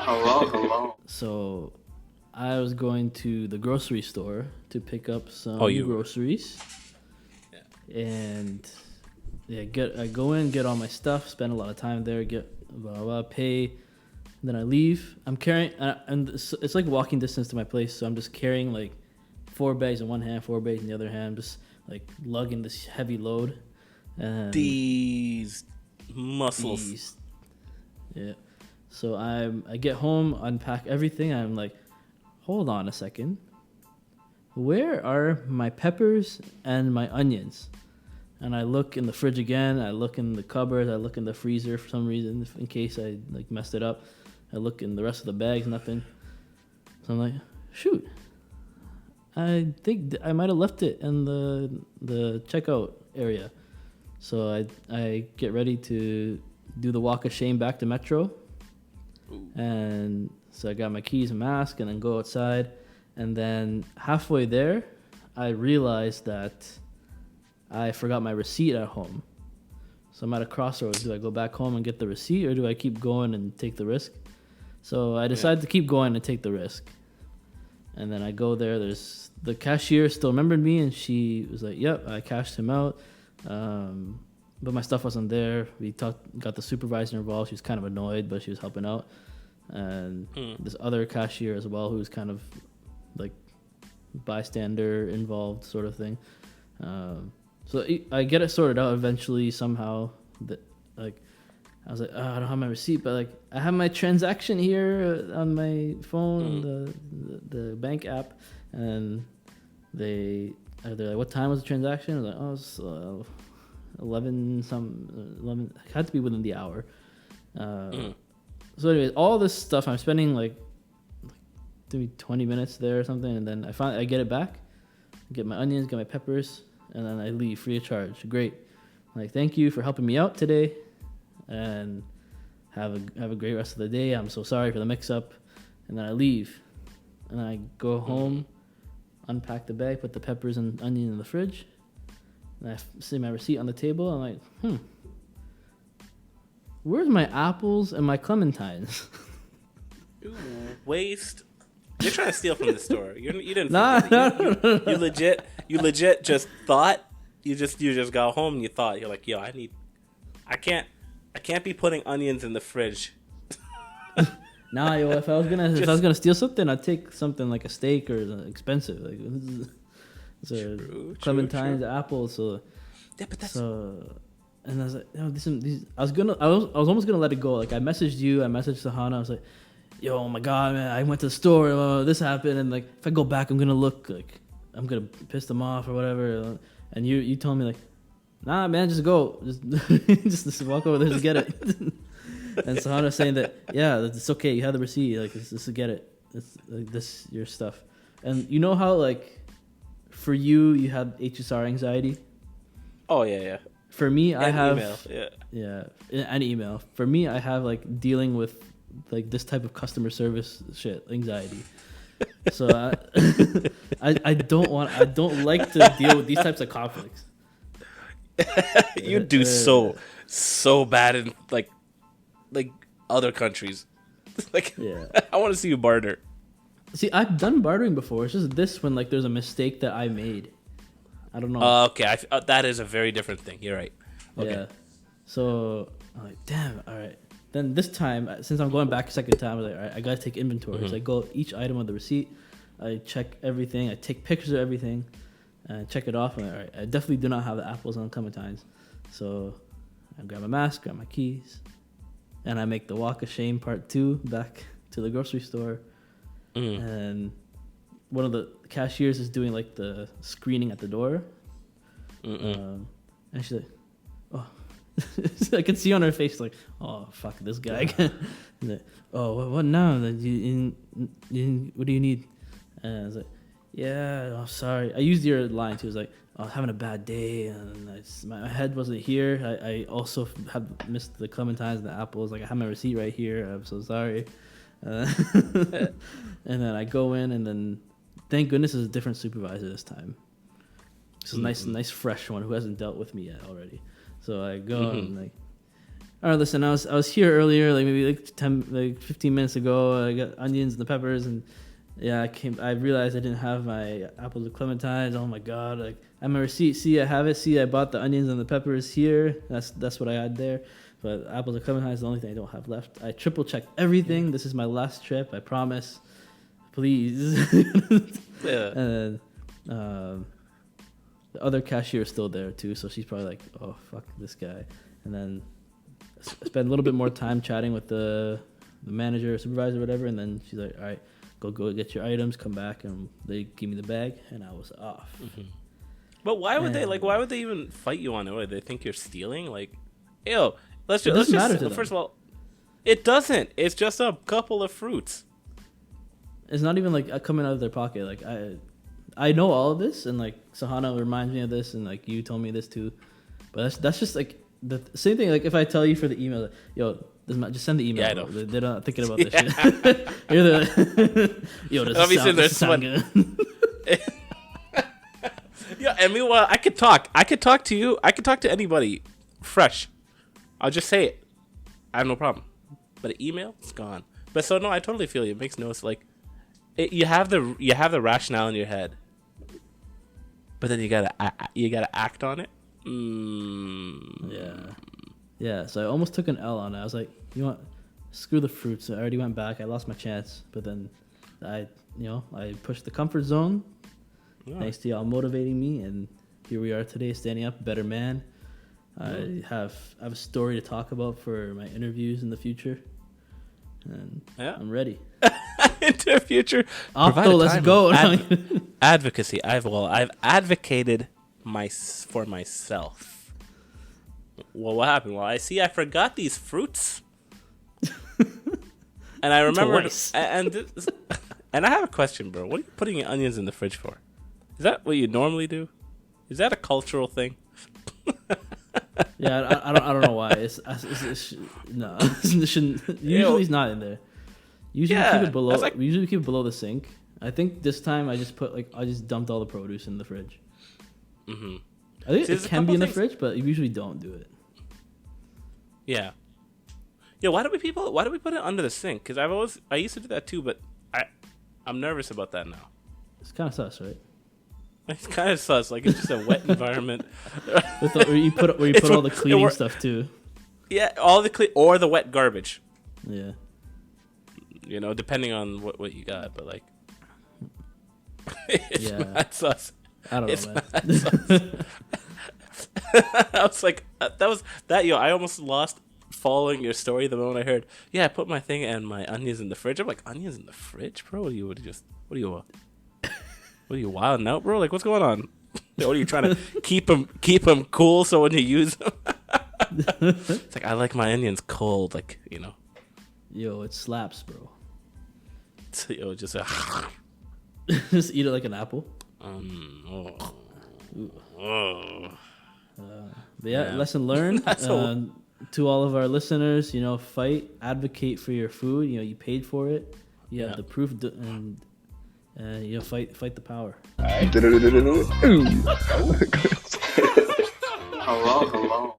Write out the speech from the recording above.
Hello. So I was going to the grocery store to pick up some groceries. Yeah. And I go in, get all my stuff, spend a lot of time there, get blah, blah, blah, pay. And then I leave. I'm carrying, and it's like walking distance to my place, so I'm just carrying like 4 bags in one hand, 4 bags in the other hand, just like lugging this heavy load. And these muscles. Yeah. So I get home, unpack everything. I'm like, hold on a second. Where are my peppers and my onions? And I look in the fridge again. I look in the cupboard. I look in the freezer for some reason, in case I like messed it up. I look in the rest of the bags, nothing. So I'm like, shoot. I think I might have left it in the checkout area. So I get ready to do the walk of shame back to Metro. Ooh. And so I got my keys and mask and then go outside. And then halfway there, I realized that I forgot my receipt at home. So I'm at a crossroads. Do I go back home and get the receipt, or do I keep going and take the risk? So I decided to keep going and take the risk. And then I go there. There's the cashier still remembered me, and she was like, yep, I cashed him out. But my stuff wasn't there. We got the supervisor involved. She was kind of annoyed, but she was helping out. And this other cashier as well, who was kind of like bystander involved sort of thing. So I get it sorted out eventually somehow. That like I was like, oh, I don't have my receipt, but like I have my transaction here on my phone, the bank app, and they're like, what time was the transaction? I was like, oh, it's 11. It had to be within the hour. So anyways, all this stuff I'm spending like maybe 20 minutes there or something, and then I get it back, get my onions, get my peppers, and then I leave free of charge. Great. I'm like, thank you for helping me out today, and have a great rest of the day. I'm so sorry for the mix-up. And then I leave, and I go home, unpack the bag, put the peppers and onion in the fridge, and I see my receipt on the table. I'm like, where's my apples and my clementines? Ooh, waste. You're trying to steal from the store. You didn't. No. You legit just thought. You just got home and you thought. You're like, yo, I can't be putting onions in the fridge. Nah, yo, if I was gonna steal something, I'd take something like a steak or expensive, like clementines, apples. So yeah, but that's and I was like, I was almost gonna let it go. Like I messaged you, I messaged Sahana. I was like, yo, oh my god, man, I went to the store. This happened, and like if I go back, I'm gonna look like I'm gonna piss them off or whatever. And you told me like, nah, man, just go, just walk over there, just get it. And Sahana saying that, yeah, it's okay, you have the receipt, like just get it. It's like this your stuff. And you know how like for you had HSR anxiety? Oh yeah. For me, and I have email. Yeah, and email. For me, I have like dealing with like this type of customer service shit anxiety. So I don't like to deal with these types of conflicts. You do so bad in like other countries. Like yeah. I want to see you barter. See, I've done bartering before. It's just this when like there's a mistake that I made. I don't know. Okay, that is a very different thing. You're right. Okay. Yeah. So I'm like, damn. All right. Then this time, since I'm going back a second time, I was like, all right, I gotta take inventory. So I go each item on the receipt. I check everything. I take pictures of everything, and check it off. And I'm like, all right, I definitely do not have the apples and clementines. So I grab my mask, grab my keys, and I make the walk of shame part 2 back to the grocery store. And one of the cashiers is doing like the screening at the door. And she's like, oh. I can see on her face like, oh fuck this guy again. Like, oh, what now? What do you need? And I was like, yeah, oh sorry. I used your line too. I was like, I was having a bad day and my head wasn't here. I also had missed the clementines and the apples. Like I have my receipt right here. I'm so sorry. And then I go in, and then thank goodness it's a different supervisor this time. It's a nice fresh one who hasn't dealt with me yet already. So I go and like, All right, listen. I was here earlier, like maybe like 15 minutes ago. I got onions and the peppers, and yeah, I realized I didn't have my apples and clementines. Oh my god! Like I have my receipt. See, I have it. See, I bought the onions and the peppers here. That's what I had there. But apples and clementines is the only thing I don't have left. I triple checked everything. This is my last trip. I promise. Please. Yeah. And the other cashier is still there too, so she's probably like, "Oh fuck this guy." And then I spent a little bit more time chatting with the manager or supervisor or whatever, and then she's like, "All right, go get your items, come back," and they give me the bag, and I was off. Mm-hmm. But why would they like? Why would they even fight you on it? What, they think you're stealing? Like, ew. Let's just first of all, it doesn't. It's just a couple of fruits. It's not even like coming out of their pocket. Like I know all of this, and like Sahana reminds me of this, and like you told me this too. But that's just like the same thing. Like if I tell you for the email, yo, just send the email. Yeah, I know. They're not thinking about this shit. You're the yo. Does sound good? Yeah, and meanwhile, I could talk. I could talk to you. I could talk to anybody. Fresh. I'll just say it. I have no problem. But an email, it's gone. But so no, I totally feel you. It makes no like. You have the rationale in your head, but then you gotta act on it. Yeah. So I almost took an L on it. I was like, screw the fruits. I already went back. I lost my chance. But then I pushed the comfort zone. Yeah. Thanks to y'all motivating me, and here we are today, standing up, better man. I have a story to talk about for my interviews in the future, and I'm ready. Into the future. Let's go. Advocacy. I've advocated for myself. Well, what happened? Well, I forgot these fruits, and I remember. And I have a question, bro. What are you putting your onions in the fridge for? Is that what you normally do? Is that a cultural thing? Yeah, I don't know why. No, it shouldn't. Usually it's not in there. Usually we keep it below. We usually keep it below the sink. I think this time I just dumped all the produce in the fridge. Mm-hmm. I think it can be in the fridge, but you usually don't do it. Yeah. Yeah. Why do we put it under the sink? Because I used to do that too, but I'm nervous about that now. It's kind of sus, right? It's kind of sus. Like it's just a wet environment. Where you put all the cleaning stuff too. Yeah, all the or the wet garbage. Yeah. Depending on what you got, but like, it's not sus. I don't know, man. I was like, I almost lost following your story the moment I heard. Yeah, I put my thing and my onions in the fridge. I'm like, onions in the fridge, bro? What are you wilding out, bro? Like, what's going on? What are you trying to keep them cool so when you use them? It's like I like my onions cold, like Yo, it slaps, bro. Yo, just just eat it like an apple. But yeah, lesson learned. To all of our listeners, fight, advocate for your food. You paid for it. You have the proof, and fight the power. Hello.